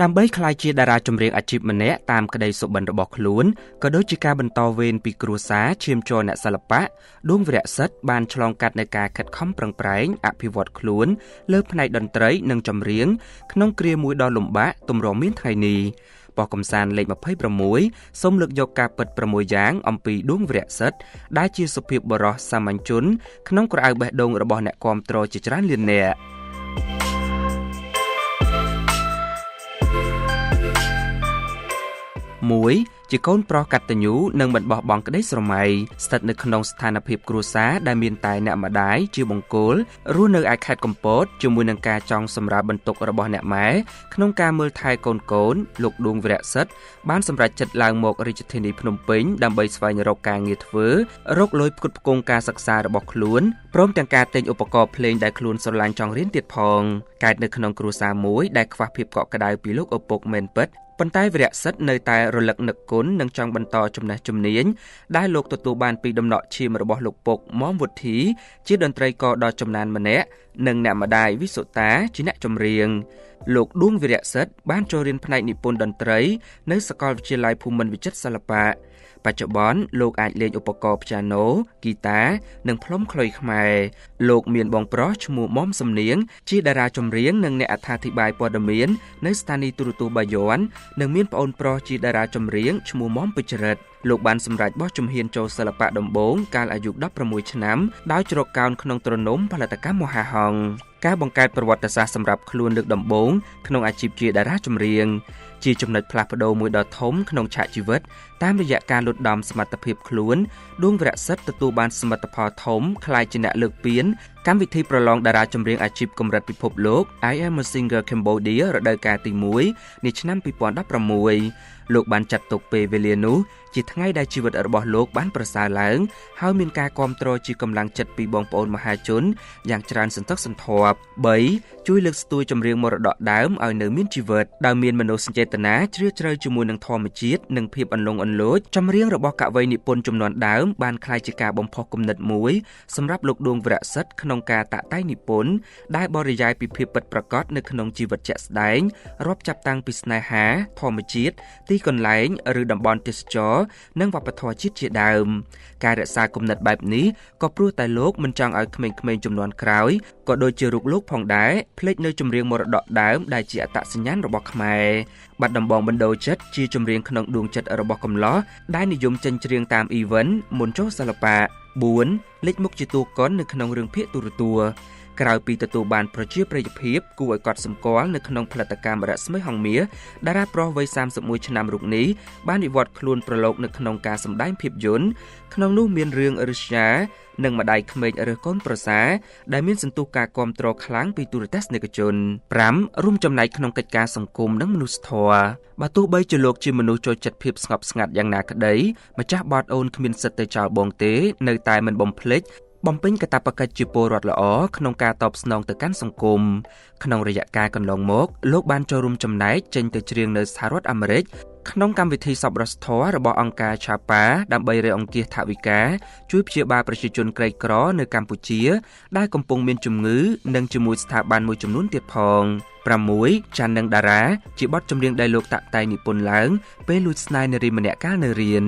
ដើម្បីក្លាយជាតារាចម្រៀងអាជីពម្នាក់តាមក្តីសុបិនរបស់ខ្លួនក៏ដូចជាការបន្តវេនពីគ្រួសារឈាមជ័រអ្នកសិល្បៈដួងវីរៈសិទ្ធិបានឆ្លងកាត់នូវការខិតខំប្រឹងប្រែងអភិវឌ្ឍខ្លួនលើផ្នែកតន្ត្រីនិងចម្រៀងក្នុងគ្រាមួយដ៏លំបាកទម្រាំមានថ្ងៃនេះប៉ុស្តិ៍កំសាន្តលេខ26សូមលើកយកការពិត6យ៉ាងអំពីដួងវីរៈសិទ្ធិដែលជាសុភាពបុរសសាមញ្ញជនក្នុងក្រអៅបេះដូងរបស់អ្នកគាំទ្រជាច្រើនលាននាក់1ជាកូនប្រុសកតញ្ញូនិងមិនបោះបង់ក្តីស្រមៃស្ថិតនៅក្នុងស្ថានភាពគ្រួសារដែលមានតែអ្នកម្ដាយជាបង្គោលរស់នៅឯខេត្តកំពតជាមួយនឹងការចង់សម្រាលបន្ទុករបស់អ្នកម៉ែក្នុងការមើលថែកូនលោកដួងវីរៈសិទ្ធិបានសម្រេចចិត្តឡើងមករាជធានីភ្នំពេញដើម្បីស្វែងរកការងារធ្វើរកលុយផ្គត់ផ្គង់ការសិក្សារបស់ខ្លួនព្រមទាំងការទិញឧបករណ៍ភ្លេងដែលខ្លួនស្រឡាញ់ចង់រៀនទៀតផងកើតនៅក្នុងគ្រួសារមួយដែលខ្វះភាពកក់ក្ដៅពីលោកឪពុកមែនពិតប៉ុន្តែវីរៈសិទ្ធិនៅតែរលឹកនឹកគុណនិងចង់បន្តចំណេះជំនាញដែលលោកទទួលបានពីដំណក់ឈាមរបស់លោកពុកមុំវុធី ជាតន្ត្រីករដ៏ចំណានម្នាក់និងអ្នកម្ដាយវិសុតាជាអ្នកចម្រៀងលោកដួងវីរៈសិទ្ធិបានចូលរៀនផ្នែកនិពន្ធតន្ត្រីនៅសាកលវិទ្យាល័យភូមិន្ទវិចិត្រសិល្បៈបច្ចុប្បន្នលោកអាចលេងឧបករណ៍ព្យ៉ាណូហ្គីតានិងផ្លុំខ្លុយខ្មែរលោកមានបងប្រុសឈ្មោះមុំសំនៀងជាតារាចម្រៀងនិងអ្នកអត្ថាធិប្បាយព័ត៌មាននៅស្ថានីយ៍ទូរទស្សន៍បាយ័ននិងមានប្អូនប្រុសជាតារាចម្រៀងឈ្មោះមុំពេជ្ររិទ្ធលោកបានសម្រេចបោះជំហានចូលសិល្បៈដំបូងកាលអាយុ16ឆ្នាំដោយជ្រកកោនក្នុងទ្រនំផលិតកម្មមហាហង្សការបង្កើតប្រវត្តិសាស្ត្រសម្រាប់ខ្លួនលើកដំបូងក្នុងអាជីពជាតារាចម្រៀងជាចំណុចផ្លាស់ប្ដូរមួយដ៏ធំក្នុងឆាកជីវិតតាមរយៈការលុតដំសមត្ថភាពខ្លួនដួងវីរៈសិទ្ធិទទួលបានសមិទ្ធផលធំក្លាយជាអ្នកលើកពានកម្មវិធីប្រឡងតារាចម្រៀងអាជីពកម្រិតពិភពលោក I Am a Singer Cambodia រដូវកាលទី1នៃឆ្នាំ2016លោកបានចាត់ទុកពេលវេលានោះជាថ្ងៃដែលជីវិតរបស់លោកបានប្រសើរឡើងហើយមានការគាំទ្រជាកម្លាំងចិត្តពីបងប្អូនមហាជនយ៉ាងច្រើនសន្ធឹកសន្ធាប់3ជួយលើកស្ទួយចម្រៀងមរតកដើមឲ្យនៅមានជីវិតដោយមានមនោសញ្ចេតនាជ្រាលជ្រៅជាមួយនឹងធម្មជាតិនិងភាពអន្លង់អន្លោចចម្រៀងរបស់កវីនិពន្ធជំនាន់ដើមបានក្លាយជាការបំផុសគំនិតមួយសម្រាប់លោកដួងវីរៈសិទ្ធិក្នុងការតាក់តែងនិពន្ធដែលបរិយាយពីភាពពិតប្រាកដនៅក្នុងជីវិតជាក់ស្ដែងរាប់ចាប់តាំងពីស្នេហាធម្មជាតិទីកន្លែងឬតំបន់ទេសចរនិងវប្បធម៌ជាតិជាដើមការរក្សាគំនិតបែបនេះក៏ព្រោះតែលោកមិនចង់ឲ្យក្មេងៗជំនាន់ក្រោយក៏ដូចជារូបលោកផងដែរភ្លេចនៅចម្រៀងមរតកដើមដែលជាអត្តសញ្ញាណរបស់ខ្មែរបាត់ដំបងបណ្ដូលចិត្តជាចម្រៀងក្នុងដួងចិត្តរបស់កំឡោះដែលនិយមចេញច្រៀងតាមអ៊ីវិនមុនចូលសិល្បៈ4លេចមុខជាតួកុននៅក្នុងរឿងភាគទូរទស្សន៍ក្រៅពីទទួលបានប្រជាប្រិយភាពគួរឲ្យកត់សម្គាល់នៅក្នុងផលិតកម្មរស្មីហង្សមាសតារាប្រុសវ័យ31ឆ្នាំរូបនេះបានវិវត្តខ្លួនប្រឡូកនៅក្នុងការសម្ដែងភាពយន្តក្នុងនោះមានរឿងរស្យានិងម្ដាយក្មេករើសកូនប្រសាដែលមានសន្ទុះការគាំទ្រខ្លាំងពីទូរទស្សនិកជន5រួមចំណែកក្នុងកិច្ចការសង្គមនិងមនុស្សធម៌បើទោះបីជាលោកជាមនុស្សចូលចិត្តភាពស្ងប់ស្ងាត់យ៉ាងណាក្តីម្ចាស់បតអូនគ្មានសិទ្ធិទៅចោលបងទេនៅតែមិនបំភ្លេចបំពេញកាតព្វកិច្ចជាពលរដ្ឋល្អក្នុងការតបស្នងទៅកាន់សង្គមក្នុងរយៈកាលកន្លងមកលោកបានចូលរួមចំណែកចេញទៅច្រៀងនៅសហរដ្ឋអាមេរិកក្នុងកម្មវិធីសប្បុរសធម៌របស់អង្គការ Chapa ដើម្បីរៃអង្គាសថវិកាជួយព្យាបាលប្រជាជនក្រីក្រនៅកម្ពុជាដែលកំពុងមានជំងឺនិងជាមួយស្ថាប័នមួយចំនួនទៀតផង6ចាន់នឹងតារាជាបទចម្រៀងដែលលោកតាក់តែងនិពន្ធឡើងពេលលួចស្នេហ៍នារីម្នាក់កាលនៅរៀន